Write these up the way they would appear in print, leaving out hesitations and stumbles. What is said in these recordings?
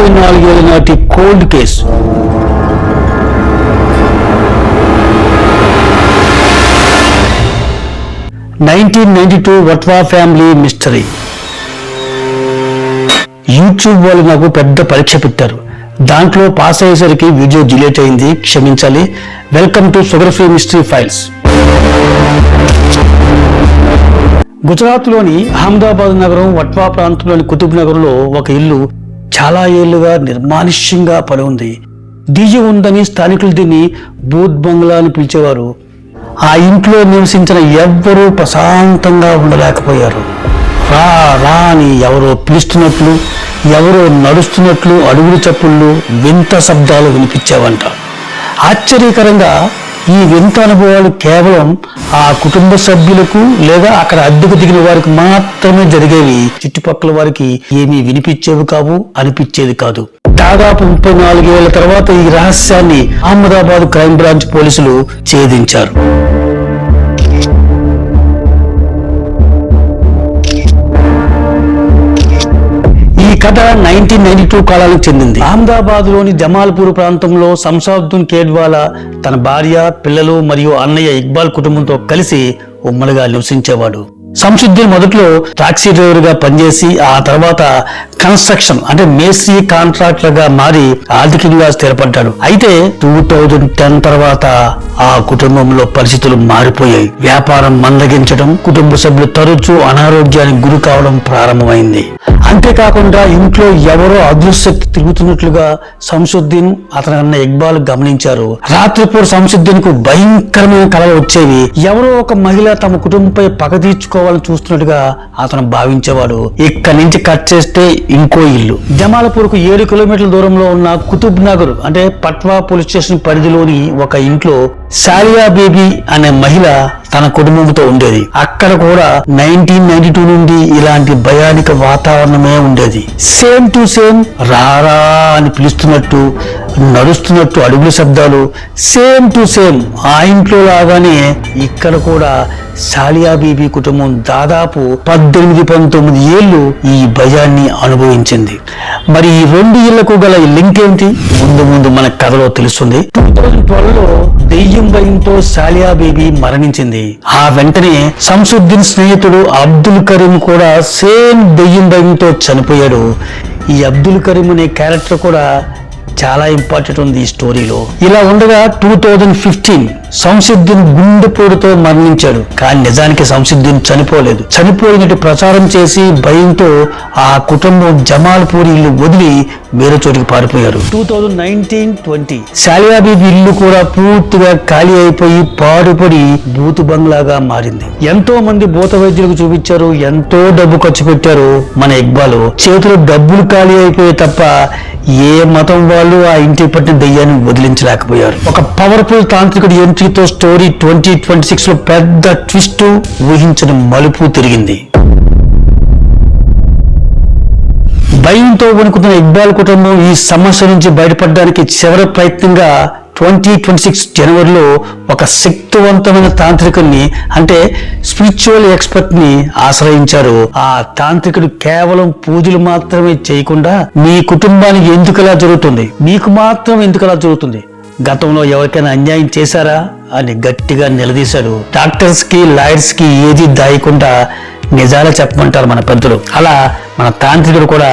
34 ఏళ్ల నాటి cold case. (1992) Vatva family mystery. YouTube వాళ్ళు నాకు పెద్ద పరీక్ష పెట్టారు. దాంట్లో పాస్ అయ్యేసరికి వీడియో డిలీట్ అయింది, క్షమించాలి. Welcome to sugar free mystery files. గుజరాత్లోని అహ్మదాబాద్ నగరం వట్వా ప్రాంతంలోని కుతుబ్ నగర్లో ఒక ఇల్లు చాలా ఏళ్లుగా నిర్మానుష్యంగా పడి ఉంది. డీజే ఉందని స్థానికులు దీన్ని బూత్ బంగ్లా అని పిలిచేవారు. ఆ ఇంట్లో నివసించిన ఎవ్వరూ ప్రశాంతంగా ఉండలేకపోయారు. రా రా అని ఎవరో పిలుస్తున్నట్లు, ఎవరో నడుస్తున్నట్లు అడుగుల చప్పుళ్ళు, వింత శబ్దాలు వినిపించేవంట. ఆశ్చర్యకరంగా ఈ వింత అనుభవాలు కేవలం ఆ కుటుంబ సభ్యులకు లేదా అక్కడ అద్దెకు దిగిన వారికి మాత్రమే జరిగేవి. చుట్టుపక్కల వారికి ఏమీ వినిపించేవి కావు, అనిపించేది కాదు. దాదాపు 34 ఏళ్ల తర్వాత ఈ రహస్యాన్ని అహ్మదాబాద్ క్రైమ్ బ్రాంచ్ పోలీసులు ఛేదించారు. ఈ కథ 1992 కాలానికి చెందింది. అహ్మదాబాద్ లోని జమాల్పూర్ ప్రాంతంలో శంషాదుద్దీన్ ఖేడ్వాలా తన భార్య, పిల్లలు మరియు అన్నయ్య ఇక్బాల్ కుటుంబంతో కలిసి ఉమ్మడిగా నివసించేవాడు. శంషుద్దీన్ మొదట్లో టాక్సీ డ్రైవర్ గా పనిచేసి ఆ తర్వాత కన్స్ట్రక్షన్ అంటే మేస్త్రీ కాంట్రాక్టర్ గా మారి ఆర్థికంగా స్థిరపడ్డాడు. అయితే 2010 తర్వాత ఆ కుటుంబంలో పరిస్థితులు మారిపోయాయి. వ్యాపారం మందగించడం, కుటుంబ సభ్యులు తరచూ అనారోగ్యానికి గురి కావడం ప్రారంభమైంది. అంతేకాకుండా ఇంట్లో ఎవరో అదృశ్యక్తి తిరుగుతున్నట్లుగా శంషుద్దీన్, అతని అన్న ఇక్బాల్ గమనించారు. రాత్రిపూట శంషుద్దీన్ కు భయంకరమైన కలలు వచ్చేవి. ఎవరో ఒక మహిళ తమ కుటుంబంపై పగ తీర్చుకోవాలని చూస్తున్నట్టుగా అతను భావించేవాడు. ఇక్కడి నుంచి కట్ చేస్తే ఇంకో ఇల్లు. జమాల్పూర్ కు 7 కిలోమీటర్ల దూరంలో ఉన్న కుతుబ్ నగర్ అంటే పట్వా పోలీస్ స్టేషన్ పరిధిలోని ఒక ఇంట్లో సాలియా బేబీ అనే మహిళ తన కుటుంబంతో ఉండేది. అక్కడ కూడా 1992 నుండి ఇలాంటి భయానిక వాతావరణమే ఉండేది. సేమ్ టు సేమ్ రారా అని పిలుస్తున్నట్టు, నడుస్తున్నట్టు అడుగుల శబ్దాలు, సేమ్ టు సేమ్ ఆ ఇంట్లో లాగానే ఇక్కడ కూడా సాలియా బీబీ కుటుంబం దాదాపు 18-19 ఏళ్లు ఈ భయాన్ని అనుభవించింది. మరి ఈ 2 ఇళ్లకు గల లింక్ ఏంటి? ముందు మన కథలో తెలుస్తుంది. 2012లో దెయ్యం భయంతో సాలియా బీబీ మరణించింది. ఆ వెంటనే శంషుద్దీన్ స్నేహితుడు అబ్దుల్ కరీం కూడా సేమ్ దెయ్యం భయంతో చనిపోయాడు. ఈ అబ్దుల్ కరీం అనే క్యారెక్టర్ కూడా చాలా ఇంపార్టెంట్ ఉంది ఈ స్టోరీలో. ఇలా ఉండగా 2015 శంషుద్దీన్ గుండెపోటుతో మరణించాడు. కానీ నిజానికి శంషుద్దీన్ చనిపోలేదు. చనిపోయినట్టు ప్రచారం చేసి భయంతో ఆ కుటుంబం జమాల్పూర్ ఇల్లు వదిలి వేరే చోటికి పారిపోయారు. 2019-20 సాలియా బీబీ ఇల్లు కూడా పూర్తిగా ఖాళీ అయిపోయి పాడుపడి బూతు బంగ్లాగా మారింది. ఎంతో మంది భూత వైద్యులకు చూపించారు, ఎంతో డబ్బు ఖర్చు పెట్టారు. మన ఇక్బాల్ చేతిలో డబ్బులు ఖాళీ అయిపోయి తప్ప ఏ మతం వాళ్ళు ఆ ఇంటి పట్టిన దెయ్యాన్ని వదిలించలేకపోయారు. ఒక పవర్ఫుల్ తాంత్రికుడి ఎంట్రీతో స్టోరీ 2026లో పెద్ద ట్విస్ట్, ఊహించిన మలుపు తిరిగింది. భయంతో వణుకుతున్న ఇక్బాల్ కుటుంబం ఈ సమస్య నుంచి బయటపడడానికి చివరి ప్రయత్నంగా 2026 జనవరిలో ఒక శక్తివంతమైన తాంత్రికుడిని అంటే స్పిరిచువల్ ఎక్స్పర్ట్ ని ఆశ్రయించారు. ఆ తాంత్రికుడు కేవలం పూజలు మాత్రమే చేయకుండా మీ కుటుంబానికి ఎందుకలా జరుగుతుంది, మీకు మాత్రం ఎందుకలా జరుగుతుంది, గతంలో ఎవరికైనా అన్యాయం చేశారా అని గట్టిగా నిలదీశాడు. డాక్టర్స్ కి, లాయర్స్ కి ఏది దాయకుండా నిజాలే చెప్పమంటారు మన పెద్దలు. అలా మన తాంత్రికుడు కూడా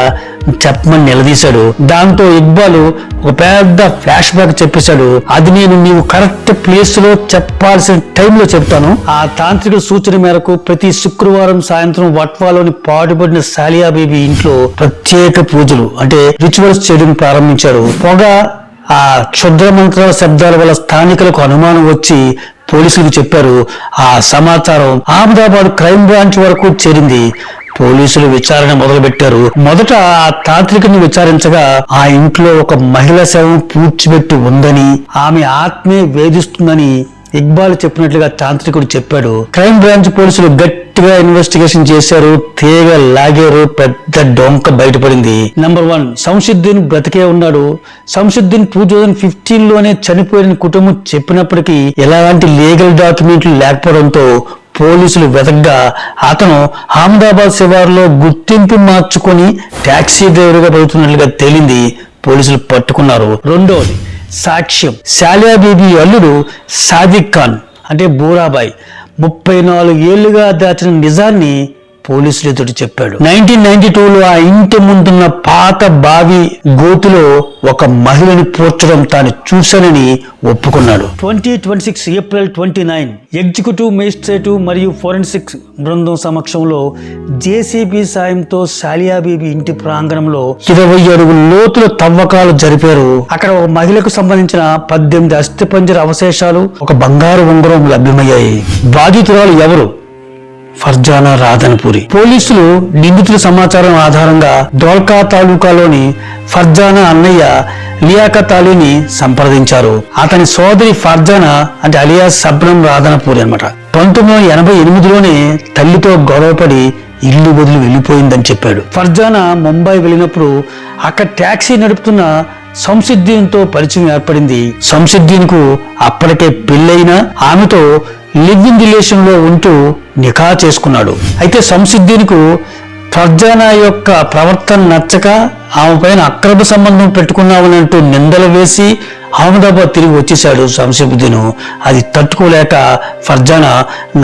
చెప్పమని నిలదీశాడు. దాంతో ఇక్బాల్ ఒక పెద్ద ఫ్లాష్ బ్యాక్ చెప్పేశాడు. అది నేను నీవు కరెక్ట్ ప్లేస్ లో చెప్పాల్సిన టైంలో చెప్తాను. ఆ తాంత్రికుడు సూచన మేరకు ప్రతి శుక్రవారం సాయంత్రం వట్వాలోని పాటుపడిన సాలియా బీబీ ఇంట్లో ప్రత్యేక పూజలు అంటే రిచువల్స్ చేయడం ప్రారంభించాడు. పొగ, ఆ క్షుద్ర మంత్రాల శబ్దాల వల్ల స్థానికులకు అనుమానం వచ్చి పోలీసులకు చెప్పారు. ఆ సమాచారం అహ్మదాబాద్ క్రైమ్ బ్రాంచ్ వరకు చేరింది. పోలీసులు విచారణ మొదలుపెట్టారు. మొదట ఆ తాంత్రికుని విచారించగా ఆ ఇంట్లో ఒక మహిళ శవం పూడ్చిపెట్టి ఉందని, ఆమె ఆత్మే వేధిస్తుందని ఇక్బాల్ చెప్పినట్లుగా తాంత్రికుడు చెప్పాడు. క్రైమ్ బ్రాంచ్ పోలీసులు గట్టిగా ఇన్వెస్టిగేషన్ చేశారు. తీగ లాగారు. పెద్ద డొంక బయటపడింది. నంబర్ 1, శంషుద్దీన్ బ్రతికే ఉన్నాడు. శంషుద్దీన్ 2015లోనే చనిపోయిన కుటుంబం చెప్పినప్పటికీ ఎలాంటి లీగల్ డాక్యుమెంట్లు లేకపోవడంతో పోలీసులు వెతగ్గా అతను అహ్మదాబాద్ శివారులో గుర్తింపు మార్చుకొని టాక్సీ డ్రైవర్గా బతుకుతున్నట్లుగా తేలింది. పోలీసులు పట్టుకున్నారు. రెండోది సాక్ష్యం. సాలియా బీబీ అల్లుడు సాదిక్ ఖాన్ అంటే బూరాబాయ్ 34 ఏళ్లుగా దాచిన నిజాన్ని పోలీసులు ఎదుటి చెప్పాడు. 1992లో ఆ ఇంటి ముందున్న పాత బావి గోతులో ఒక మహిళని పూడ్చడం తాను చూశానని ఒప్పుకున్నాడు. 2026 ఏప్రిల్ 29 ఎగ్జిక్యూటివ్ మేజిస్ట్రేటు మరియు ఫోరెన్సిక్ బృందం సమక్షంలో జేసీబీ సాయంతో సాలియా బీబీ ఇంటి ప్రాంగణంలో 20 అడుగుల లోతుల తవ్వకాలు జరిపారు. అక్కడ ఒక మహిళకు సంబంధించిన 18 అస్థిపంజర అవశేషాలు, ఒక బంగారు ఉంగరం లభ్యమయ్యాయి. బాధితురాలు ఎవరు? ఫర్జానా రాధన్పూరి. పోలీసులు నిందితుల సమాచారం ఆధారంగా దోల్కా తాలూకాలోని ఫర్జానా అన్నయ్య లియాఖత్ అలీని సంప్రదించారు. అతని సోదరి ఫర్జానా అంటే అలియాస్ సబ్నం రాధన్పూరి అన్నమాట. 1988లోనే తల్లితో గొడవపడి ఇల్లు వదిలి వెళ్ళిపోయిందని చెప్పాడు. ఫర్జానా ముంబై వెళ్ళినప్పుడు అక్కడ ట్యాక్సీ నడుపుతున్న సంసిద్దీన్తో పరిచయం ఏర్పడింది. సంసిద్దీన్కు అప్పటికే పెళ్ళైనా ఆమెతో లివ్ ఇన్ రిలేషన్ లో ఉంటూ నికా చేసుకున్నాడు. అయితే సంసిద్దీన్కు ఫర్జానా యొక్క ప్రవర్తన నచ్చక ఆమె పైన అక్రమ సంబంధం పెట్టుకున్నామనంటూ నిందలు వేసి అహ్మదాబాద్ తిరిగి వచ్చేశాడు సంసిద్దీన్. అది తట్టుకోలేక ఫర్జానా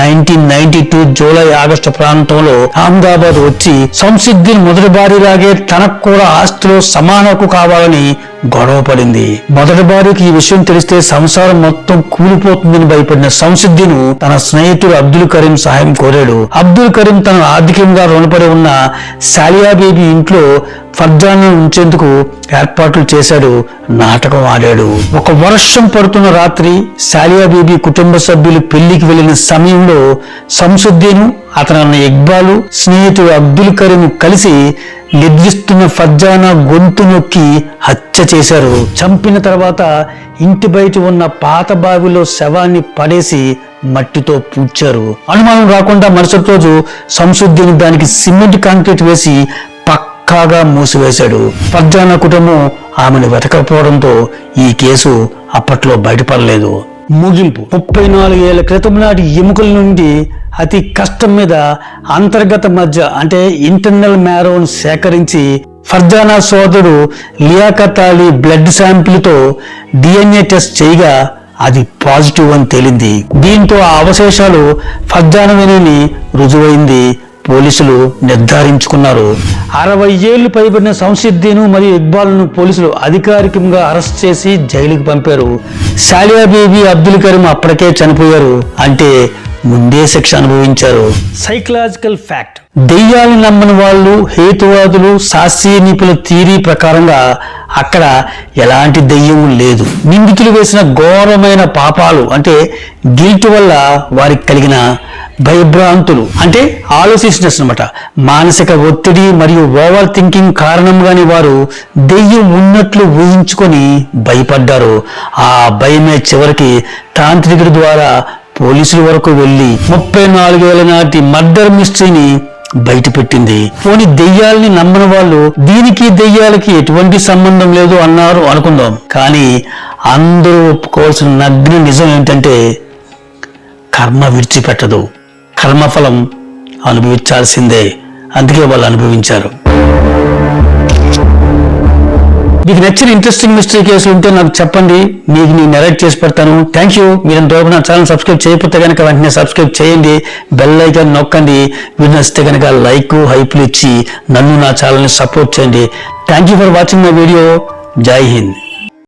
1992 జూలై ఆగస్టు ప్రాంతంలో అహ్మదాబాద్ వచ్చి సంసిద్దీన్ మొదటి భార్యలాగే తనకు కూడా ఆస్తిలో సమాన హక్కు కావాలని గొడవ పడింది. మొదటి భార్యకి ఈ విషయం తెలిస్తే సంసారం మొత్తం కూలిపోతుందని భయపడిన సంసిద్దీన్ తన స్నేహితుడు అబ్దుల్ కరీం సహాయం కోరాడు. అబ్దుల్ కరీం తన ఆర్థికంగా రుణపడి ఉన్న సాలియా బీబీ ఇంట్లో ఫర్జానా ఉంచేందుకు ఏర్పాట్లు చేశాడు. నాటకం ఆడాడు. ఒక వర్షం పడుతున్న రాత్రి సాలియా బీబీ కుటుంబ సభ్యులు పెళ్లికి వెళ్లిన సమయంలో సంసుద్దీన్, అతని అన్న ఇక్బాలు, స్నేహితుడు అబ్దుల్ కరీం కలిసి నిద్రిస్తున్న ఫర్జానా గొంతు నొక్కి హత్య చేశారు. చంపిన తర్వాత ఇంటి బయట ఉన్న పాత బావిలో శవాన్ని పడేసి మట్టితో పూడ్చారు. అనుమానం రాకుండా మరుసటి రోజు సంసుద్దీన్ దానికి సిమెంట్ కాంక్రీట్ వేసి పక్కాగా మూసివేశాడు. ఫర్జానా కుటుంబం ఆమెను వెతకపోవడంతో ఈ కేసు అప్పట్లో బయటపడలేదు. ముగింపు. 34 ఏళ్ల క్రితం నాటి ఎముకల నుండి అతి కష్టం మీద అంతర్గత మధ్య అంటే ఇంటర్నల్ మ్యారోను సేకరించి ఫర్జానా సోదరుడు లియాఖత్ అలీ బ్లడ్ శాంపిల్తో DNA టెస్ట్ చేయగా అది పాజిటివ్ అని తేలింది. దీంతో ఆ అవశేషాలు ఫర్జానావేనని రుజువైంది. పోలీసులు నిర్ధారించుకున్నారు. 60 ఏళ్లు పైబడిన సంసిద్దీన్ మరియు ఇక్బాల్ను పోలీసులు అధికారికంగా అరెస్ట్ చేసి జైలుకి పంపారు. సాలియా బీబీ, అబ్దుల్ కరీం అప్పటికే చనిపోయారు, అంటే ముందే శిక్ష అనుభవించారు. Psychological fact. దెయ్యాలు నమ్మని వాళ్ళు, హేతువాదులు, శాస్త్రీయ నిపుణుల థియరీ ప్రకారంగా అక్కడ ఎలాంటి దెయ్యం లేదు. నిందితులు వేసిన ఘోరమైన పాపాలు అంటే గిల్ట్ వల్ల వారికి కలిగిన భయభ్రాంతులు అంటే ఆలోచిస్నెస్ అన్నమాట, మానసిక ఒత్తిడి మరియు ఓవర్ థింకింగ్ కారణంగానే వారు దెయ్యం ఉన్నట్లు ఊహించుకొని భయపడ్డారు. ఆ భయమే చివరికి తాంత్రికుడి ద్వారా పోలీసుల వరకు వెళ్లి 34 ఏళ్ల నాటి మర్డర్ మిస్టరీని బయటపెట్టింది. పోనీ దెయ్యాలని నమ్మని వాళ్ళు దీనికి దెయ్యాలకి ఎటువంటి సంబంధం లేదు అన్నారు అనుకుందాం. కానీ అందరూ ఒప్పుకోవాల్సిన నగ్న నిజం ఏంటంటే కర్మ విడిచిపెట్టదు. కర్మఫలం అనుభవించాల్సిందే. అందుకే వాళ్ళు అనుభవించారు. మీకు నచ్చిన ఇంట్రెస్టింగ్ మిస్టరీ కేసులు ఉంటే నాకు చెప్పండి, మీకు నేను నెరేట్ చేసి పెడతాను. Thank you. మీరు ఇంతవరకు నా ఛానల్ సబ్స్క్రైబ్ చేయకపోతే కనుక వెంటనే సబ్స్క్రైబ్ చేయండి, బెల్ ఐకాన్ నొక్కండి. వీడియో నచ్చితే కనుక లైక్, హైప్లు ఇచ్చి నన్ను నా ఛానల్ని సపోర్ట్ చేయండి. Thank you for watching my video. జై హింద్.